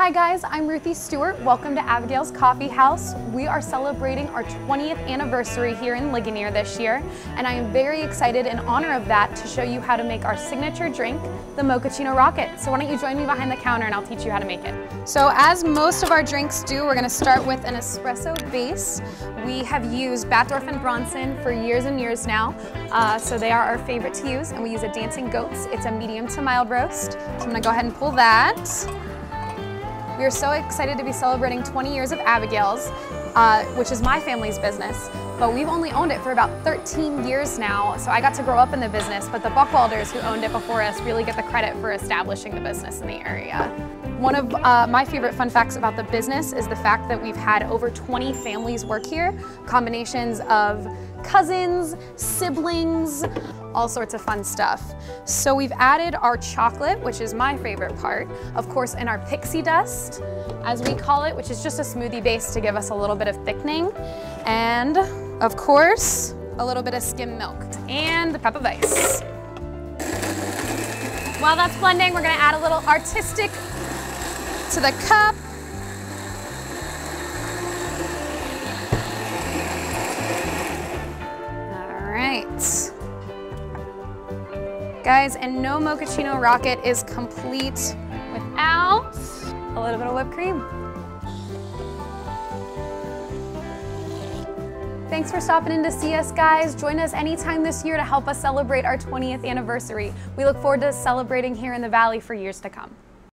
Hi guys, I'm Ruthie Stewart. Welcome to Abigail's Coffeehouse. We are celebrating our 20th anniversary here in Ligonier this year, and I am very excited in honor of that to show you how to make our signature drink, the Mochaccino Rocket. So why don't you join me behind the counter and I'll teach you how to make it. So as most of our drinks do, we're gonna start with an Espresso Base. We have used Batdorf and Bronson for years and years now, so they are our favorite to use, and we use a Dancing Goats. It's a medium to mild roast. So I'm gonna go ahead and pull that. We are so excited to be celebrating 20 years of Abigail's, which is my family's business, but we've only owned it for about 13 years now, so I got to grow up in the business, but the Buckwalders who owned it before us really get the credit for establishing the business in the area. One of my favorite fun facts about the business is the fact that we've had over 20 families work here, combinations of cousins, siblings, all sorts of fun stuff. So we've added our chocolate, which is my favorite part, of course, and our pixie dust, as we call it, which is just a smoothie base to give us a little bit of thickening. And of course, a little bit of skim milk and the pep of ice. While that's blending, we're gonna add a little artistic to the cup. Guys, and no Mochaccino Rocket is complete without a little bit of whipped cream. Thanks for stopping in to see us, guys. Join us anytime this year to help us celebrate our 20th anniversary. We look forward to celebrating here in the Valley for years to come.